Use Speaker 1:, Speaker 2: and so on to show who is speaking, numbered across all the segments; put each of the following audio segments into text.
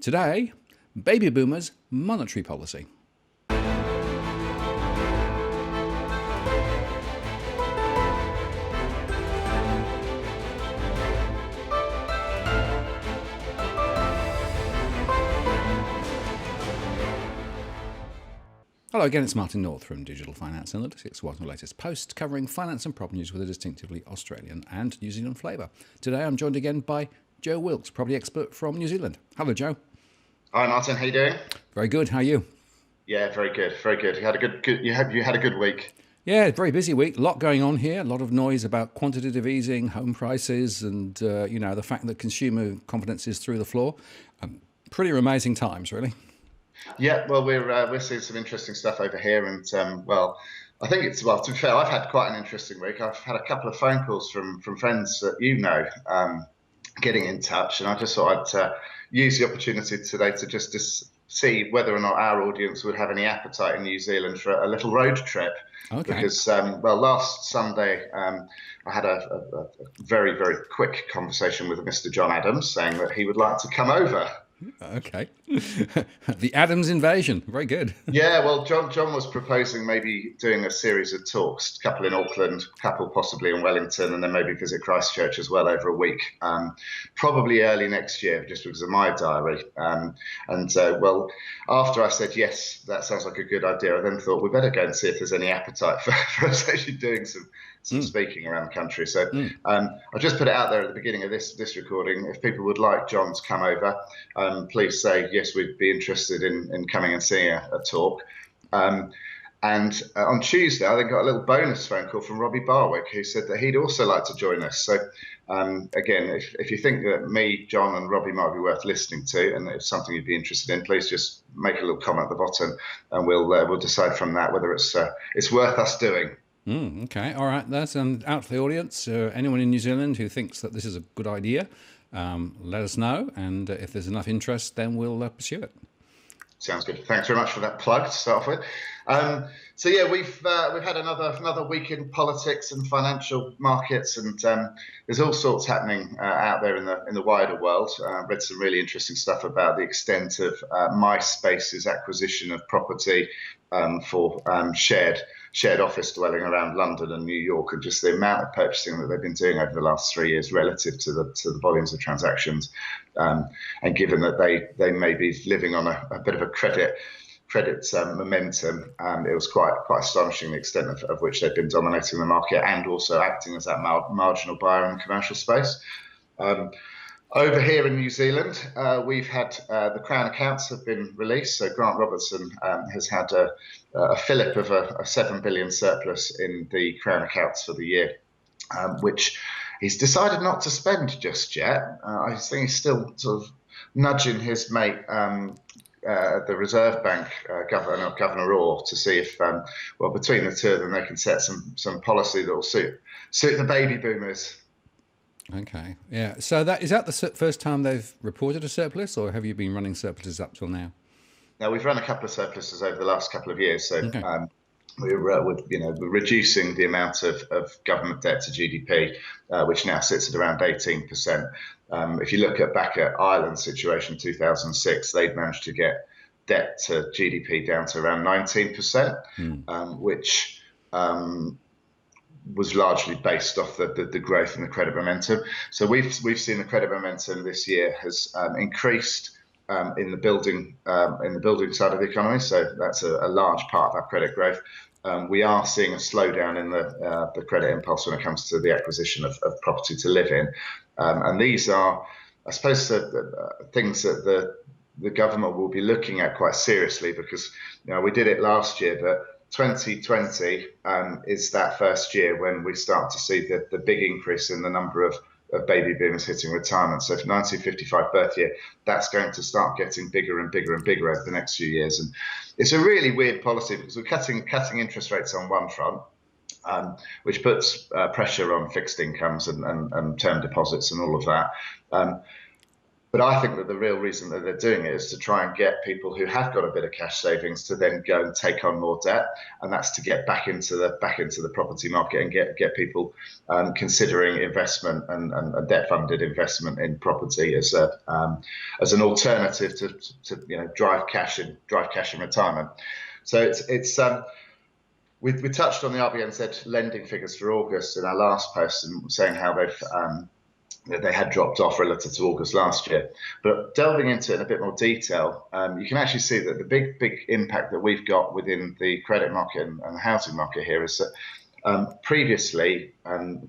Speaker 1: Today, baby boomers' monetary policy. Hello again, it's Martin North from Digital Finance Analytics, what's my latest post covering finance and prop news with a distinctively Australian and New Zealand flavour. Today I'm joined again by Joe Wilkes, property expert from New Zealand. Hello, Joe.
Speaker 2: Hi, Martin. How you doing?
Speaker 1: Very good. How are you?
Speaker 2: Yeah, very good, very good. You had a good. You had a good week.
Speaker 1: Yeah, very busy week. A lot going on here. A lot of noise about quantitative easing, home prices, and the fact that consumer confidence is through the floor. Pretty amazing times, really.
Speaker 2: Yeah, well, we're seeing some interesting stuff over here, and I think to be fair, I've had quite an interesting week. I've had a couple of phone calls from friends that getting in touch, and I just thought I'd use the opportunity today to just see whether or not our audience would have any appetite in New Zealand for a little road trip.
Speaker 1: Okay.
Speaker 2: Because last Sunday I had a very, very quick conversation with Mr. John Adams saying that he would like to come over.
Speaker 1: Okay. The Adams invasion. Very good.
Speaker 2: Yeah, well, John was proposing maybe doing a series of talks, a couple in Auckland, a couple possibly in Wellington, and then maybe visit Christchurch as well over a week, probably early next year, just because of my diary. After I said, yes, that sounds like a good idea, I then thought we better go and see if there's any appetite for us actually doing some speaking around the country. So I just put it out there at the beginning of this recording. If people would like John to come over, please say, yes, we'd be interested in coming and seeing a talk. And on Tuesday, I then got a little bonus phone call from Robbie Barwick, who said that he'd also like to join us. So again, if you think that me, John and Robbie might be worth listening to, and it's something you'd be interested in, please just make a little comment at the bottom, and we'll decide from that whether it's worth us doing.
Speaker 1: Okay, all right. That's out to the audience. Anyone in New Zealand who thinks that this is a good idea, let us know. And if there's enough interest, then we'll pursue it.
Speaker 2: Sounds good. Thanks very much for that plug to start off with. We've had another week in politics and financial markets, and there's all sorts happening out there in the wider world. Read some really interesting stuff about the extent of MySpace's acquisition of property for shared office dwelling around London and New York, and just the amount of purchasing that they've been doing over the last 3 years relative to the volumes of transactions. And given that they may be living on a bit of a credit momentum, it was quite astonishing the extent of which they've been dominating the market and also acting as that marginal buyer in the commercial space. Over here in New Zealand, we've had the Crown accounts have been released. So Grant Robertson has had a fillip of a 7 billion surplus in the Crown accounts for the year, which he's decided not to spend just yet. I think he's still sort of nudging his mate, the Reserve Bank Governor Orr, to see if, between the two of them, they can set some policy that will suit the baby boomers.
Speaker 1: Okay, yeah. So is that the first time they've reported a surplus, or have you been running surpluses up till now?
Speaker 2: Now, we've run a couple of surpluses over the last couple of years, so okay. We're reducing the amount of government debt to GDP, which now sits at around 18%. If you look back at Ireland's situation in 2006, they'd managed to get debt to GDP down to around 19%, which was largely based off the growth in the credit momentum. So we've seen the credit momentum this year has increased in the building side of the economy. So that's a large part of our credit growth. We are seeing a slowdown in the credit impulse when it comes to the acquisition of property to live in, and these are, I suppose, things that the government will be looking at quite seriously, because we did it last year, but 2020 is that first year when we start to see the big increase in the number of baby boomers hitting retirement. So for 1955 birth year, that's going to start getting bigger and bigger and bigger over the next few years. And it's a really weird policy, because we're cutting interest rates on one front, which puts pressure on fixed incomes and term deposits and all of that. But I think that the real reason that they're doing it is to try and get people who have got a bit of cash savings to then go and take on more debt, and that's to get back into the property market and get people considering investment and debt funded investment in property as an alternative to drive cash in retirement. So we touched on the RBNZ lending figures for August in our last post and saying how they had dropped off relative to August last year. But delving into it in a bit more detail, you can actually see that the big impact that we've got within the credit market and the housing market here is that previously,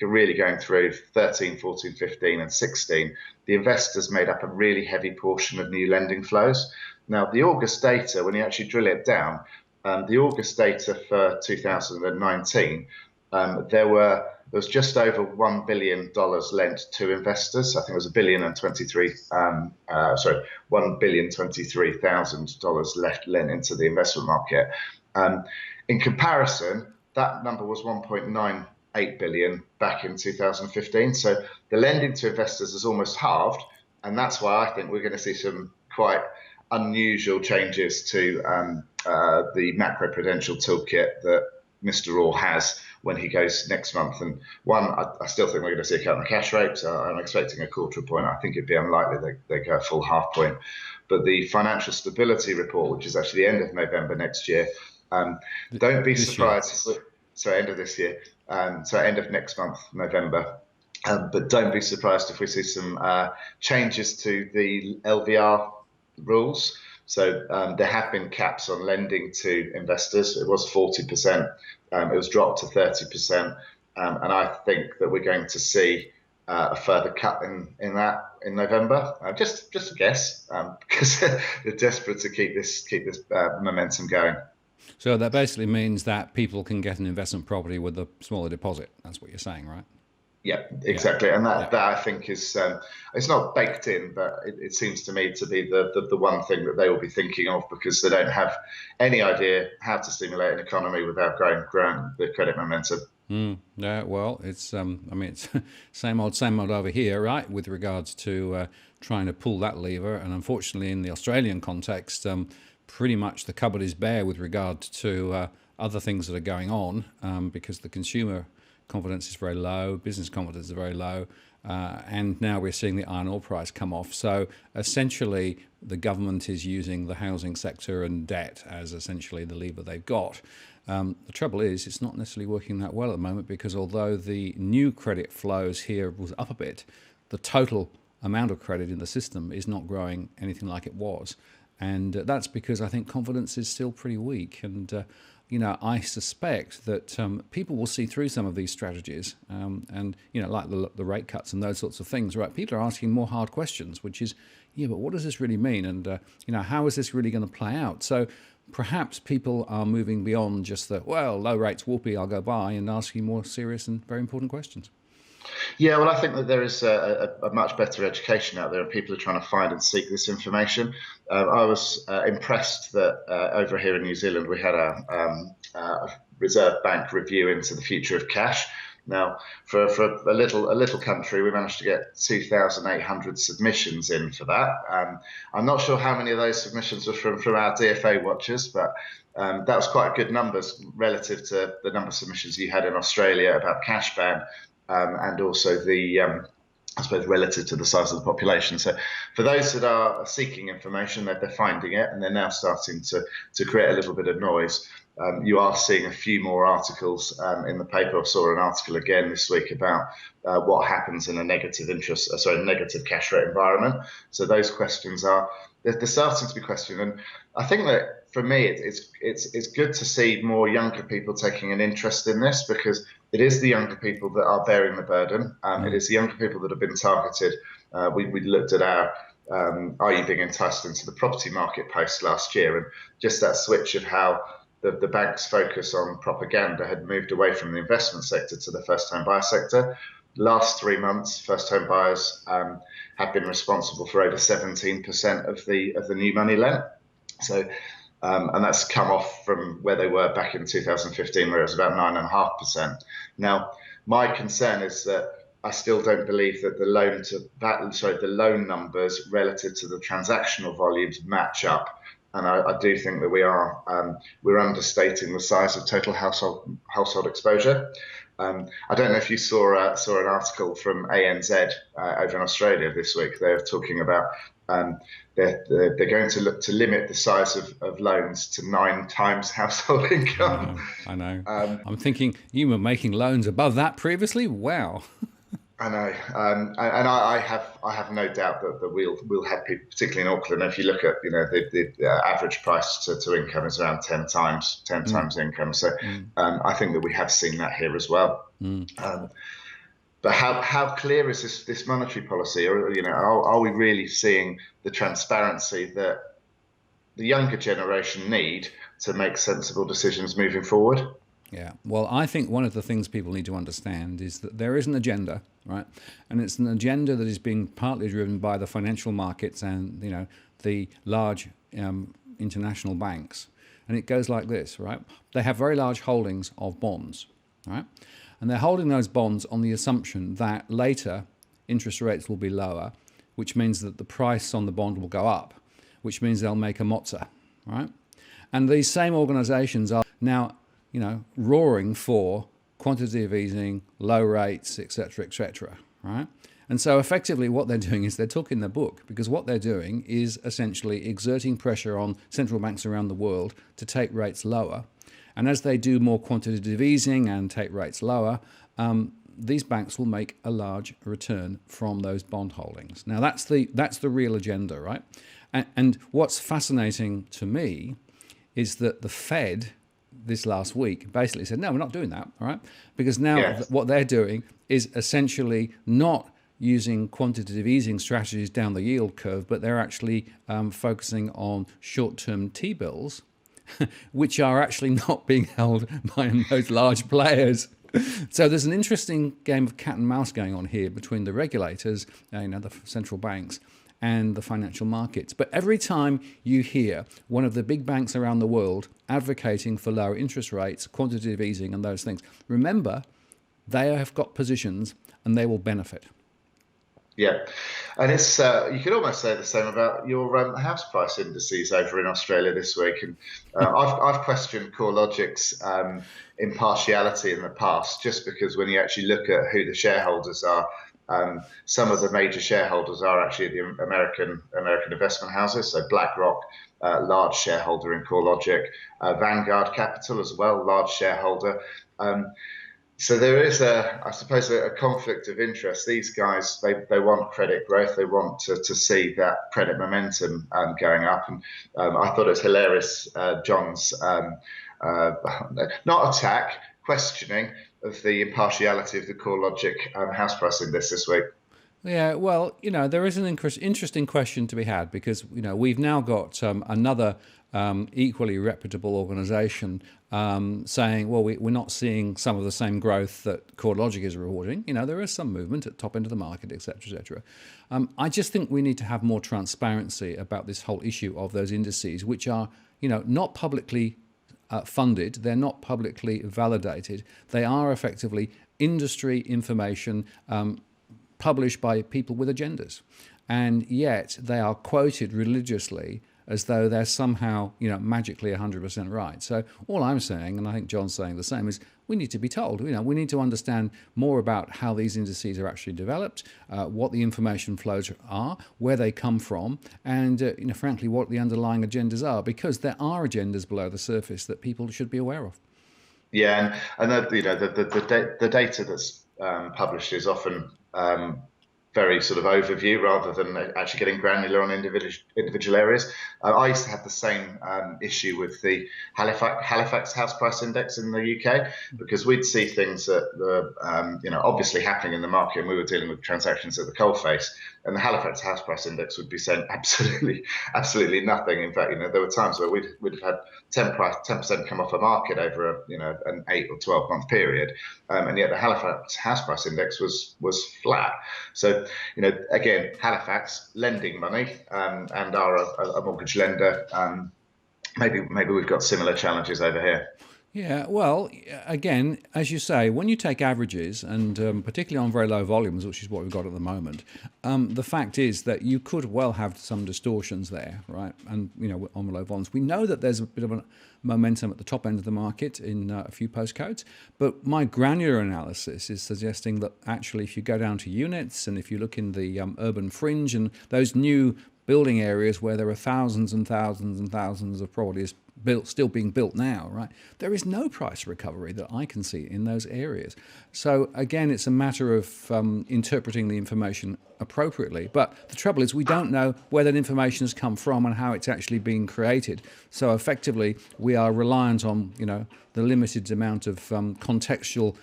Speaker 2: really going through 13, 14, 15 and 16, the investors made up a really heavy portion of new lending flows. Now, the August data, when you actually drill it down, the August data for 2019, there was just over $1 billion lent to investors. I think it was $1,023,000 lent into the investment market. In comparison, that number was 1.98 billion back in 2015. So the lending to investors has almost halved, and that's why I think we're going to see some quite unusual changes to the macroprudential toolkit that Mr. Orr has when he goes next month. And I still think we're going to see a cut in the cash rate. So I'm expecting a quarter point. I think it'd be unlikely they go a full half point. But the financial stability report, which is actually the end of November next year, don't be surprised. End of this year. End of next month, November. But don't be surprised if we see some changes to the LVR rules. So there have been caps on lending to investors. It was 40%. It was dropped to 30%. And I think that we're going to see a further cut in that in November. Just a guess, because they're desperate to keep this momentum going.
Speaker 1: So that basically means that people can get an investment property with a smaller deposit. That's what you're saying, right?
Speaker 2: Yeah, exactly. And that I think is, it's not baked in, but it seems to me to be the one thing that they will be thinking of, because they don't have any idea how to stimulate an economy without growing the credit momentum.
Speaker 1: Yeah, well, it's it's same old over here, right? With regards to trying to pull that lever, and unfortunately, in the Australian context, pretty much the cupboard is bare with regard to other things that are going on, because the consumer confidence is very low, business confidence is very low, and now we're seeing the iron ore price come off. So essentially, the government is using the housing sector and debt as essentially the lever they've got. The trouble is, it's not necessarily working that well at the moment, because although the new credit flows here was up a bit, the total amount of credit in the system is not growing anything like it was. And that's because I think confidence is still pretty weak. And I suspect that people will see through some of these strategies, and like the rate cuts and those sorts of things. Right? People are asking more hard questions, which is, but what does this really mean? And how is this really going to play out? So perhaps people are moving beyond just the low rates, whoopee, I'll go buy, and asking more serious and very important questions.
Speaker 2: Yeah, well, I think that there is a much better education out there, and people are trying to find and seek this information. I was impressed that over here in New Zealand we had a Reserve Bank review into the future of cash. Now, for a little country, we managed to get 2,800 submissions in for that. I'm not sure how many of those submissions were from our DFA watchers, but that was quite good numbers relative to the number of submissions you had in Australia about cash ban. And also I suppose relative to the size of the population. So for those that are seeking information, they're finding it, and they're now starting to create a little bit of noise. You are seeing a few more articles in the paper. I saw an article again this week about what happens in a negative cash rate environment. So those questions they're starting to be questioned, and I think that for me it's good to see more younger people taking an interest in this, because it is the younger people that are bearing the burden. It is the younger people that have been targeted. We looked at our Are You Being Enticed into the Property Market post last year, and just that switch of how the bank's focus on propaganda had moved away from the investment sector to the first-time buyer sector. Last 3 months, first-home buyers have been responsible for over 17% of the new money lent. So, and that's come off from where they were back in 2015, where it was about 9.5%. Now, my concern is that I still don't believe that the loan numbers relative to the transactional volumes match up. And I do think that we're understating the size of total household exposure. I don't know if you saw an article from ANZ over in Australia this week. They're talking about they're going to look to limit the size of loans to 9 times household income.
Speaker 1: I know. I'm thinking you were making loans above that previously. Wow.
Speaker 2: I know, and I have no doubt that we'll have people, particularly in Auckland. If you look at the average price to income is around 10 times income. So I think that we have seen that here as well. But how clear is this monetary policy, or are we really seeing the transparency that the younger generation need to make sensible decisions moving forward?
Speaker 1: Yeah, well, I think one of the things people need to understand is that there is an agenda, right? And it's an agenda that is being partly driven by the financial markets and, the large international banks. And it goes like this, right? They have very large holdings of bonds, right? And they're holding those bonds on the assumption that later interest rates will be lower, which means that the price on the bond will go up, which means they'll make a mozza, right? And these same organizations are now roaring for quantitative easing, low rates, etc., right? And so effectively what they're doing is they're talking the book, because what they're doing is essentially exerting pressure on central banks around the world to take rates lower. And as they do more quantitative easing and take rates lower, these banks will make a large return from those bond holdings. Now that's the real agenda, right? And what's fascinating to me is that the Fed this last week basically said, no, we're not doing that, all right? Because now what they're doing is essentially not using quantitative easing strategies down the yield curve, but they're actually focusing on short-term T-bills, which are actually not being held by those large players. So there's an interesting game of cat and mouse going on here between the regulators, the central banks, and the financial markets. But every time you hear one of the big banks around the world advocating for lower interest rates, quantitative easing and those things, remember, they have got positions and they will benefit.
Speaker 2: Yeah, and it's you could almost say the same about your house price indices over in Australia this week. And I've questioned CoreLogic's impartiality in the past, just because when you actually look at who the shareholders are, some of the major shareholders are actually the American investment houses. So BlackRock, large shareholder in CoreLogic, Vanguard Capital as well, large shareholder. So there is I suppose, a conflict of interest. These guys, they want credit growth. They want to see that credit momentum going up. And I thought it was hilarious, John's not attack, questioning of the impartiality of the CoreLogic house price index this week.
Speaker 1: Yeah, well, there is an interesting question to be had, because, we've now got another equally reputable organization saying, well, we're not seeing some of the same growth that CoreLogic is rewarding. There is some movement at top end of the market, et cetera. I just think we need to have more transparency about this whole issue of those indices, which are, not publicly funded. They're not publicly validated. They are effectively industry information published by people with agendas. And yet they are quoted religiously as though they're somehow, magically 100% right. So all I'm saying, and I think John's saying the same, is we need to be told. We need to understand more about how these indices are actually developed, what the information flows are, where they come from, and frankly, what the underlying agendas are, because there are agendas below the surface that people should be aware of.
Speaker 2: Yeah, and the data that's published is often very sort of overview rather than actually getting granular on individual areas. I used to have the same issue with the Halifax house price index in the UK, because we'd see things that were obviously happening in the market, and we were dealing with transactions at the coalface, and the Halifax house price index would be saying absolutely nothing. In fact, there were times where we'd have had 10% come off a market over an 8 or 12 month period, and yet the Halifax house price index was flat. So again, Halifax lending money and are a mortgage lender. Maybe we've got similar challenges over here.
Speaker 1: Yeah, well, again, as you say, when you take averages, and particularly on very low volumes, which is what we've got at the moment, the fact is that you could well have some distortions there, right? And on low volumes, we know that there's a bit of a momentum at the top end of the market in a few postcodes, but my granular analysis is suggesting that actually, if you go down to units and if you look in the urban fringe and those new building areas where there are thousands and thousands and thousands of properties still being built now, right? There is no price recovery that I can see in those areas. So again, it's a matter of interpreting the information appropriately. But the trouble is we don't know where that information has come from and how it's actually being created. So effectively, we are reliant on, the limited amount of contextual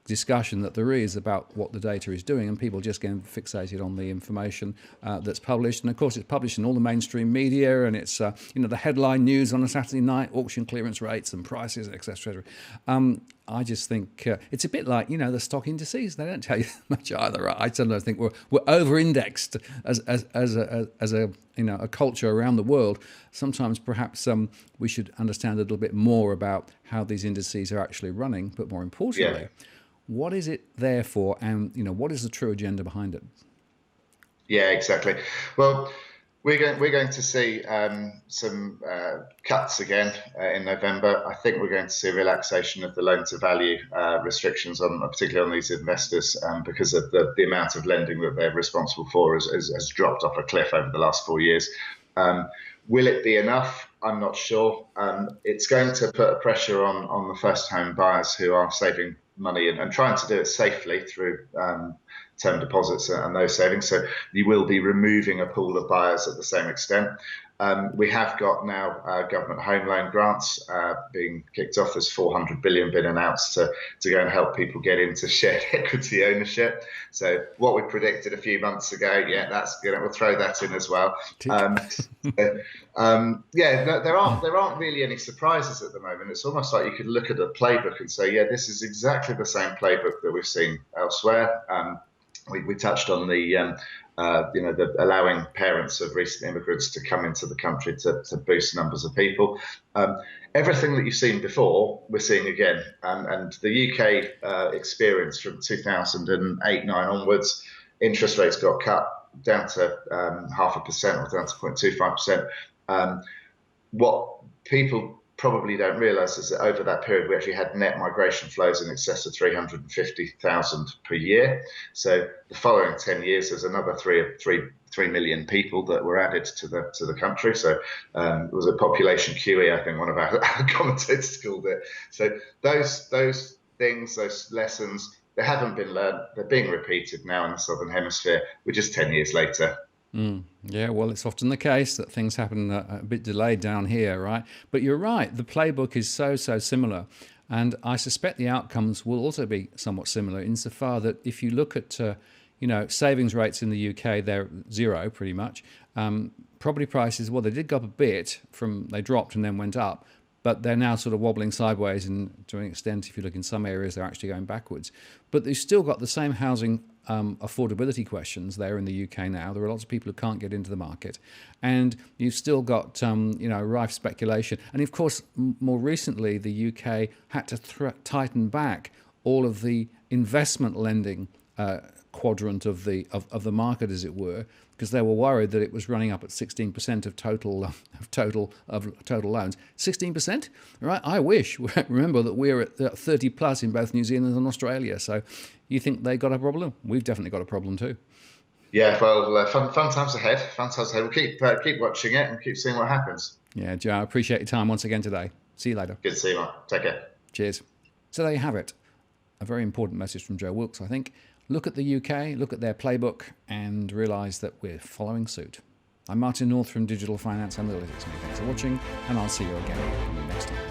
Speaker 1: discussion that there is about what the data is doing, and people just getting fixated on the information that's published. And of course, it's published in all the mainstream media, and it's the headline news on a Saturday night, auction clearance rates and prices, etc. I just think it's a bit like the stock indices. They don't tell you much either. Right? I sometimes think we're over-indexed as a culture around the world. Sometimes perhaps we should understand a little bit more about how these indices are actually running, but more importantly. Yeah. What is it there for, and what is the true agenda behind it?
Speaker 2: Yeah, exactly. Well, we're going to see some cuts again in November. I think we're going to see a relaxation of the loan-to-value restrictions, particularly on these investors, because of the amount of lending that they're responsible for has dropped off a cliff over the last 4 years. Will it be enough? I'm not sure. It's going to put a pressure on the first-home buyers who are saving money and trying to do it safely through term deposits and those savings. So you will be removing a pool of buyers at the same extent. We have got now government home loan grants being kicked off. There's 400 billion been announced to go and help people get into shared equity ownership. So what we predicted a few months ago, we'll throw that in as well. There aren't really any surprises at the moment. It's almost like you could look at the playbook and say, this is exactly the same playbook that we've seen elsewhere. We touched on the allowing parents of recent immigrants to come into the country to boost numbers of people. Everything that you've seen before, we're seeing again. And the UK experience from 2008-9 onwards, interest rates got cut down to 0.5% or down to 0.25%. What people probably don't realise is that over that period we actually had net migration flows in excess of 350,000 per year. So the following 10 years, there's another 3 million people that were added to the country. So it was a population QE, I think one of our commentators called it. So those things, those lessons, they haven't been learned. They're being repeated now in the Southern Hemisphere. We're just 10 years later.
Speaker 1: Yeah, well, it's often the case that things happen a bit delayed down here, right? But you're right, the playbook is so similar. And I suspect the outcomes will also be somewhat similar insofar that if you look at, savings rates in the UK, they're zero pretty much. Property prices, well, they did go up a bit they dropped and then went up, but they're now sort of wobbling sideways, and to an extent, if you look in some areas, they're actually going backwards. But they've still got the same housing affordability questions there in the UK now. There are lots of people who can't get into the market, and you've still got rife speculation. And of course, more recently, the UK had to tighten back all of the investment lending quadrant of the market, as it were, because they were worried that it was running up at 16% of total loans. 16%, right? I wish. Remember that we're at 30 plus in both New Zealand and Australia. So, you think they got a problem? We've definitely got a problem too.
Speaker 2: Yeah, well, fun times ahead. Fun times ahead. We'll keep watching it and keep seeing what happens.
Speaker 1: Yeah, Joe, I appreciate your time once again today. See you later.
Speaker 2: Good to see you, Mark. Take care.
Speaker 1: Cheers. So there you have it. A very important message from Joe Wilkes, I think. Look at the UK, look at their playbook, and realise that we're following suit. I'm Martin North from Digital Finance Analytics. Thanks for watching, and I'll see you again next time.